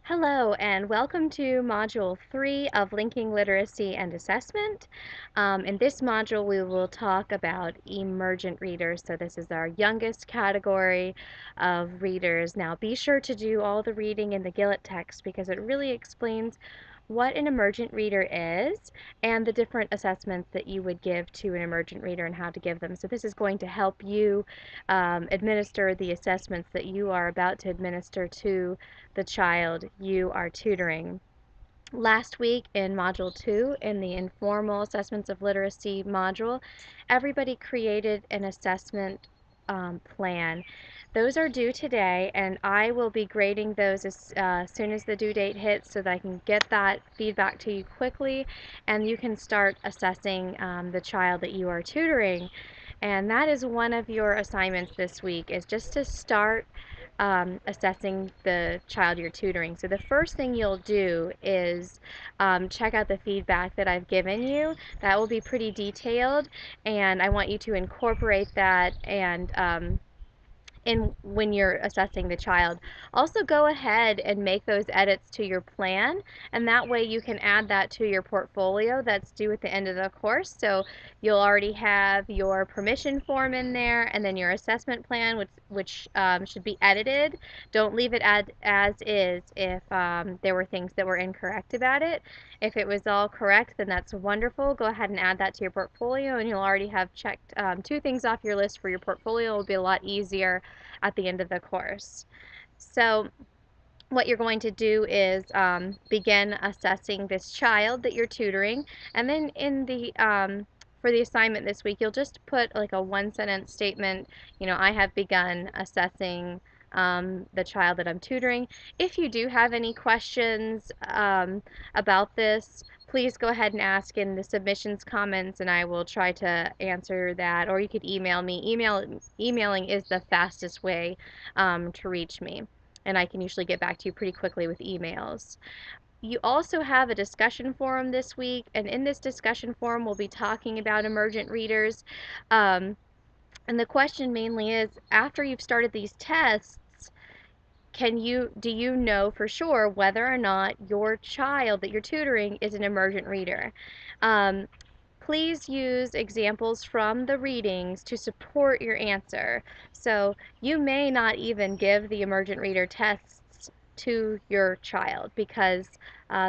Hello, and welcome to Module 3 of Linking Literacy and Assessment. In this module, we will talk about emergent readers. So this is our youngest category of readers. Now, be sure to do all the reading in the Gillett text because it really explains what an emergent reader is and the different assessments that you would give to an emergent reader and how to give them. So this is going to help you administer the assessments that you are about to administer to the child you are tutoring. Last week in Module 2, in the Informal Assessments of Literacy module, everybody created an assessment plan. Those are due today, and I will be grading those as soon as the due date hits so that I can get that feedback to you quickly, and you can start assessing the child that you are tutoring. And that is one of your assignments this week, is just to start assessing the child you're tutoring. So the first thing you'll do is check out the feedback that I've given you. That will be pretty detailed, and I want you to incorporate that and in when you're assessing the child. Also go ahead and make those edits to your plan, and that way you can add that to your portfolio that's due at the end of the course. So you'll already have your permission form in there, and then your assessment plan, which should be edited. Don't leave it as is if there were things that were incorrect about it. If it was all correct, then that's wonderful. Go ahead and add that to your portfolio, and you'll already have checked two things off your list for your portfolio. It will be a lot easier at the end of the course. So what you're going to do is begin assessing this child that you're tutoring, and then in the for the assignment this week, you'll just put like a one-sentence statement. I have begun assessing the child that I'm tutoring. If you do have any questions about this, please go ahead and ask in the submissions comments, and I will try to answer that. Or you could email me. Emailing is the fastest way to reach me, and I can usually get back to you pretty quickly with emails. You also have a discussion forum this week, and in this discussion forum, we'll be talking about emergent readers. And the question mainly is, after you've started these tests, do you know for sure whether or not your child that you're tutoring is an emergent reader? Um, Please use examples from the readings to support your answer. So you may not even give the emergent reader tests to your child because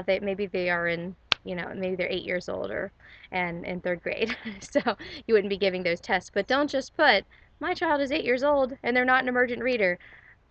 maybe they are in, maybe they're 8 years old and in third grade. So you wouldn't be giving those tests. But don't just put, my child is 8 years old and they're not an emergent reader.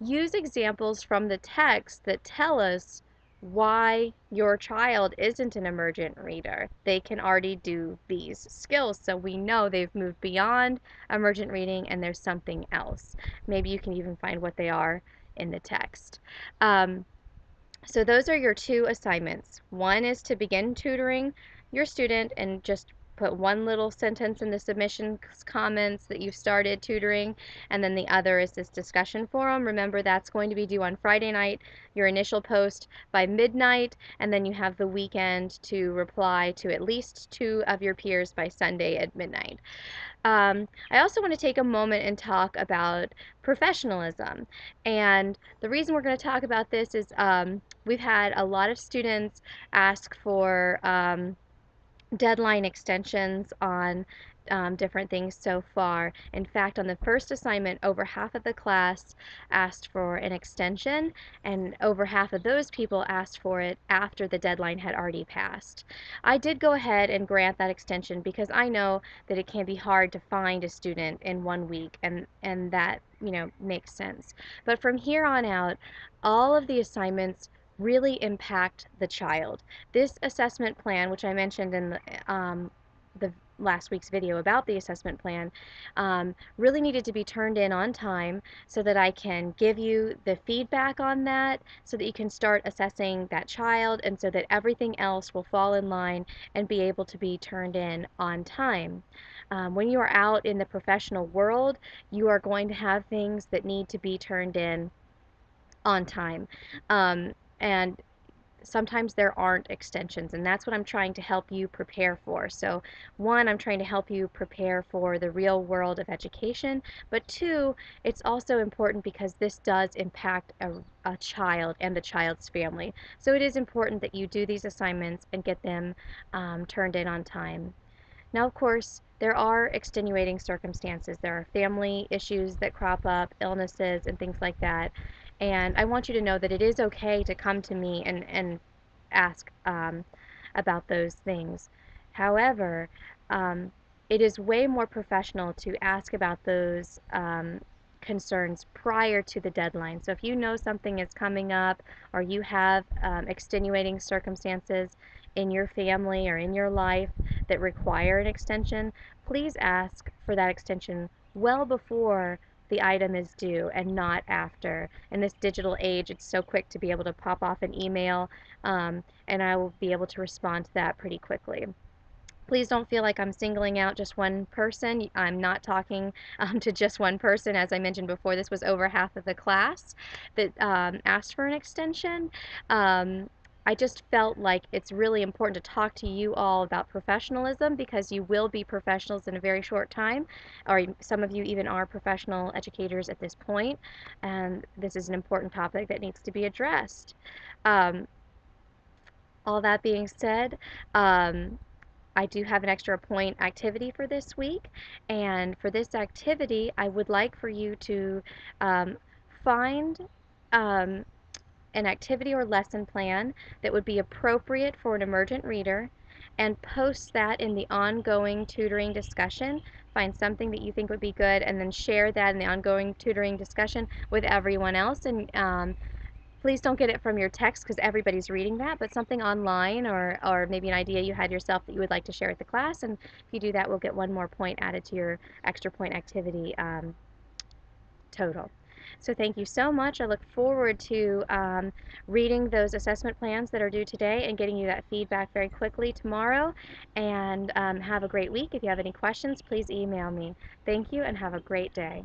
Use examples from the text that tell us why your child isn't an emergent reader. They can already do these skills, so we know they've moved beyond emergent reading and there's something else. Maybe you can even find what they are in the text. So those are your two assignments. One is to begin tutoring your student and just put one little sentence in the submissions comments that you've started tutoring, and then the other is this discussion forum. Remember, that's going to be due on Friday night, your initial post by midnight, and then you have the weekend to reply to at least 2 of your peers by Sunday at midnight. I also want to take a moment and talk about professionalism. And the reason we're going to talk about this is we've had a lot of students ask for deadline extensions on different things so far. In fact, on the first assignment, over half of the class asked for an extension, and over half of those people asked for it after the deadline had already passed. I did go ahead and grant that extension because I know that it can be hard to find a student in 1 week, and that, makes sense. But from here on out, all of the assignments really impact the child. This assessment plan, which I mentioned in the last week's video about the assessment plan, really needed to be turned in on time so that I can give you the feedback on that, so that you can start assessing that child, and so that everything else will fall in line and be able to be turned in on time. When you are out in the professional world, you are going to have things that need to be turned in on time. And sometimes there aren't extensions, and that's what I'm trying to help you prepare for. So, one, I'm trying to help you prepare for the real world of education, but two, it's also important because this does impact a child and the child's family. So, it is important that you do these assignments and get them turned in on time. Now, of course, there are extenuating circumstances. There are family issues that crop up, illnesses, and things like that. And I want you to know that it is okay to come to me and ask about those things. However, um, it is way more professional to ask about those concerns prior to the deadline. So if you know something is coming up or you have extenuating circumstances in your family or in your life that require an extension, please ask for that extension well before the item is due and not after. In this digital age, it's so quick to be able to pop off an email, and I will be able to respond to that pretty quickly. Please don't feel like I'm singling out just one person. I'm not talking to just one person. As I mentioned before, this was over half of the class that asked for an extension. Um, I just felt like it's really important to talk to you all about professionalism because you will be professionals in a very short time, or some of you even are professional educators at this point, and this is an important topic that needs to be addressed. Um, all that being said, I do have an extra point activity for this week, and for this activity, I would like for you to um, find um, an activity or lesson plan that would be appropriate for an emergent reader and post that in the ongoing tutoring discussion. Find something that you think would be good and then share that in the ongoing tutoring discussion with everyone else. And please don't get it from your text because everybody's reading that, but something online or maybe an idea you had yourself that you would like to share with the class. And if you do that, we'll get one more point added to your extra point activity total. So thank you so much. I look forward to reading those assessment plans that are due today and getting you that feedback very quickly tomorrow. And have a great week. If you have any questions, please email me. Thank you and have a great day.